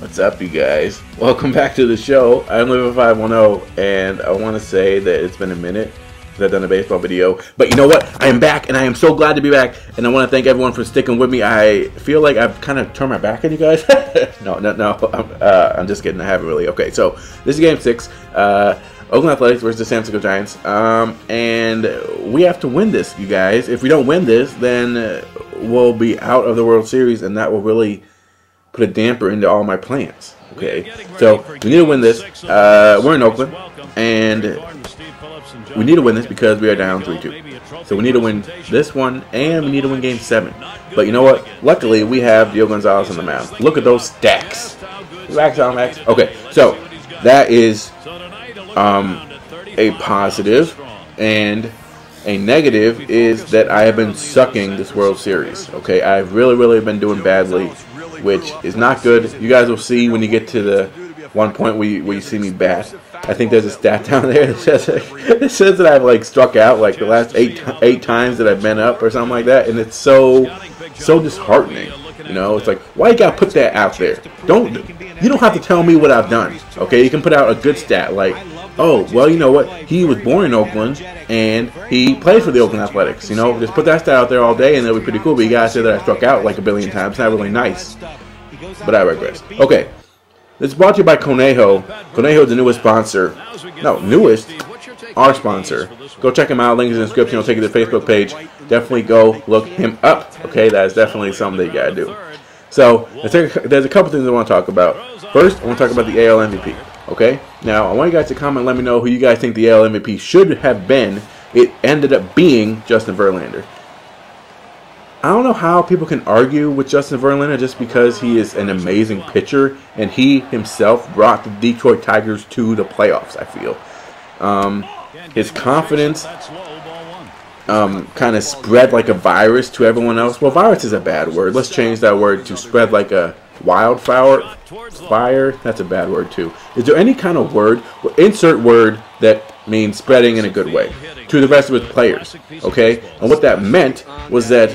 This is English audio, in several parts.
What's up, you guys? Welcome back to the show. I'm Liver510, and I want to say that it's been a minute since I've done a baseball video. But you know what? I am back, and I am so glad to be back. And I want to thank everyone for sticking with me. I feel like I've kind of turned my back on you guys. No. I'm just kidding. I haven't really. Okay, so this is Game 6. Oakland Athletics versus the San Francisco Giants. And we have to win this, you guys. If we don't win this, then we'll be out of the World Series, and that will really put a damper into all my plans. Okay, so we need to win this. We're in Oakland, and we need to win this because we are down 3-2. So we need to win this one, and we need to win Game 7. But you know what? Luckily, we have Gio Gonzalez on the mound. Look at those stacks. Max on Max. Okay, so that is a positive, and a negative is that I have been sucking this World Series. Okay, I've really been doing badly, which is not good. You guys will see when you get to the one point where you see me bat. I think there's a stat down there that says that I've like struck out like the last eight times that I've been up or something like that, and it's so disheartening. You know, it's like, why you gotta put that out there? You don't have to tell me what I've done. Okay, you can put out a good stat like, oh, well, you know what? He was born in Oakland, and he played for the Oakland Athletics. You know, just put that stat out there all day, and it'll be pretty cool. But you guys say that I struck out like a billion times. It's not really nice, but I regress. Okay, this is brought to you by Conejo. Conejo is the newest sponsor. No, newest. Our sponsor. Go check him out. Link is in the description. I'll take you to the Facebook page. Definitely go look him up. Okay, that is definitely something that you gotta do. So there's a couple things I want to talk about. First, I want to talk about the AL MVP. Okay, now I want you guys to comment and let me know who you guys think the AL MVP should have been. It ended up being Justin Verlander. I don't know how people can argue with Justin Verlander just because he is an amazing pitcher and he himself brought the Detroit Tigers to the playoffs, I feel. His confidence kind of spread like a virus to everyone else. Well, virus is a bad word. Let's change that word to spread like a wildfire. Fire, that's a bad word too. Is there any kind of word, insert word that means spreading in a good way to the rest of his players? Okay, and what that meant was that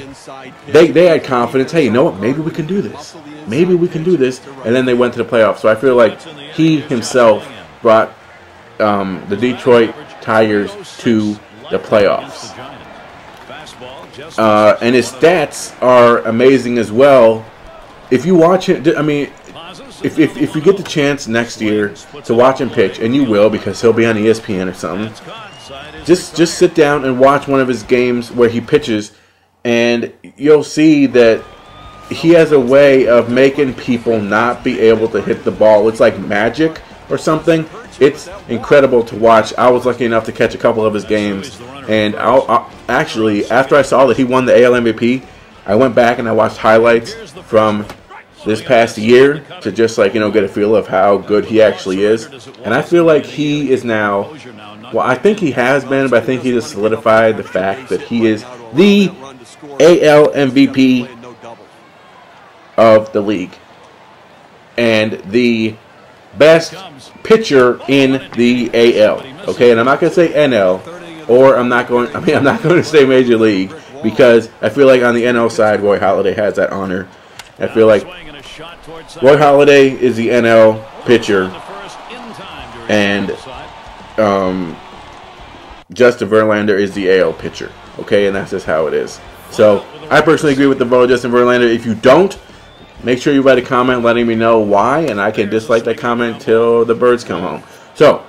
they had confidence. Hey, you know what? Maybe we can do this. Maybe we can do this. And then they went to the playoffs. So I feel like he himself brought the Detroit Tigers to the playoffs. And his stats are amazing as well. If you watch it, I mean, if you get the chance next year to watch him pitch, and you will because he'll be on ESPN or something, just sit down and watch one of his games where he pitches, and you'll see that he has a way of making people not be able to hit the ball. It's like magic or something. It's incredible to watch. I was lucky enough to catch a couple of his games, and actually, after I saw that he won the AL MVP, I went back and I watched highlights from this past year to just like, you know, get a feel of how good he actually is. And I feel like he is now, well, I think he has been, but I think he just solidified the fact that he is the AL MVP of the league and the best pitcher in the AL. Okay, and I'm not going to say NL, or I'm not going to say Major League, because I feel like on the NL side, Roy Halladay has that honor. I feel like Roy Halladay is the NL pitcher, and Justin Verlander is the AL pitcher. Okay, and that's just how it is. So I personally agree with the vote of Justin Verlander. If you don't, make sure you write a comment letting me know why, and I can dislike that comment till the birds come home. So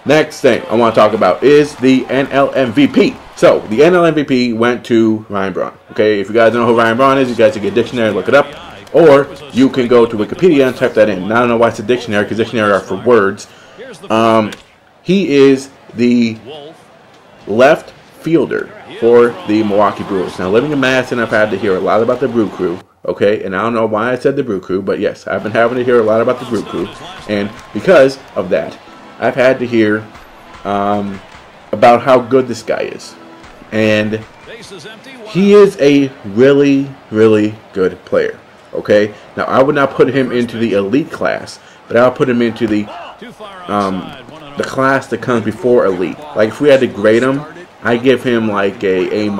next thing I want to talk about is the NL MVP. So the NL MVP went to Ryan Braun. Okay, if you guys don't know who Ryan Braun is, you guys can get a dictionary and look it up. Or you can go to Wikipedia and type that in. Now, I don't know why it's a dictionary, because dictionary are for words. He is the left fielder for the Milwaukee Brewers. Now, living in Madison, I've had to hear a lot about the Brew Crew. Okay, and I don't know why I said the Brew Crew, but yes, I've been having to hear a lot about the Brew Crew. And because of that, I've had to hear about how good this guy is. And he is a really good player. Okay, now I would not put him into the elite class, but I'll put him into the class that comes before elite. Like if we had to grade him, I give him like a A-,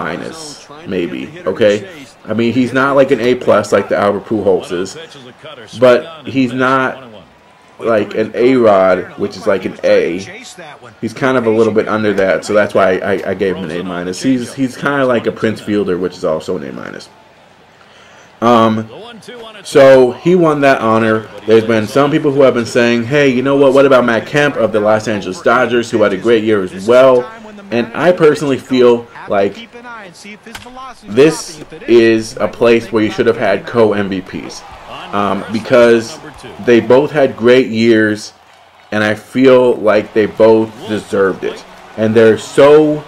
maybe. Okay, I mean, he's not like an A+ like the Albert Pujols is, but he's not like an A-Rod, which is like an A. He's kind of a little bit under that, so that's why I gave him an A-. He's kind of like a Prince Fielder, which is also an A-. So he won that honor. There's been some people who have been saying, hey, you know what about Matt Kemp of the Los Angeles Dodgers, who had a great year as well? And I personally feel like this is a place where you should have had co-MVPs, because they both had great years, and I feel like they both deserved it. And they're so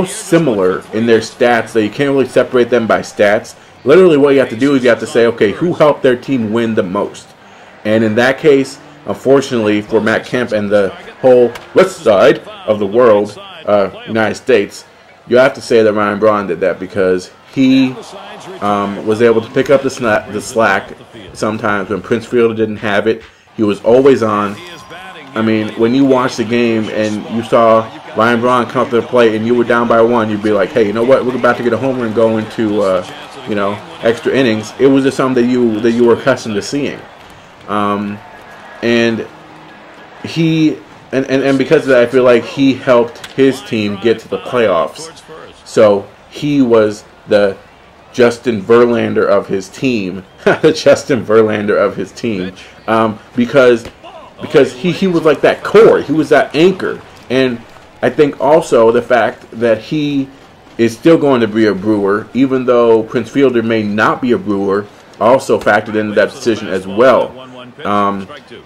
similar in their stats that you can't really separate them by stats. Literally what you have to do is you have to say, okay, who helped their team win the most? And in that case, unfortunately for Matt Kemp and the whole west side of the world, United States, you have to say that Ryan Braun did that, because he was able to pick up the slack sometimes when Prince Fielder didn't have it. He was always on. I mean, when you watched the game and you saw Ryan Braun come up to the plate and you were down by 1, you'd be like, hey, you know what? We're about to get a homer and go into you know, extra innings. It was just something that you were accustomed to seeing, and he. And because of that, I feel like he helped his team get to the playoffs. So he was the Justin Verlander of his team, the Justin Verlander of his team, because he was like that core, he was that anchor. And I think also the fact that he is still going to be a Brewer, even though Prince Fielder may not be a Brewer, also factored into that decision as well.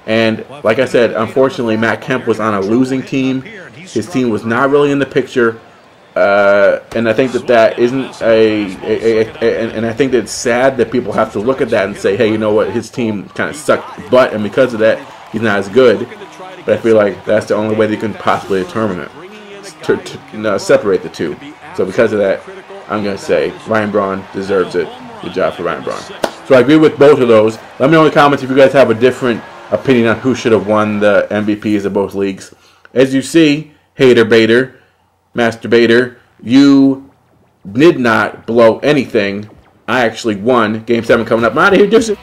And like I said, unfortunately, Matt Kemp was on a losing team. His team was not really in the picture, and I think that isn't and I think that it's sad that people have to look at that and say, hey, you know what, his team kind of sucked butt, and because of that, he's not as good. But I feel like that's the only way they can possibly determine it, to separate the two. So because of that, I'm going to say Ryan Braun deserves it. Good job for Ryan Braun. So I agree with both of those. Let me know in the comments if you guys have a different opinion on who should have won the MVPs of both leagues. As you see, hater baiter, masturbator, you did not blow anything. I actually won. Game 7 coming up. I'm out of here. Deuces.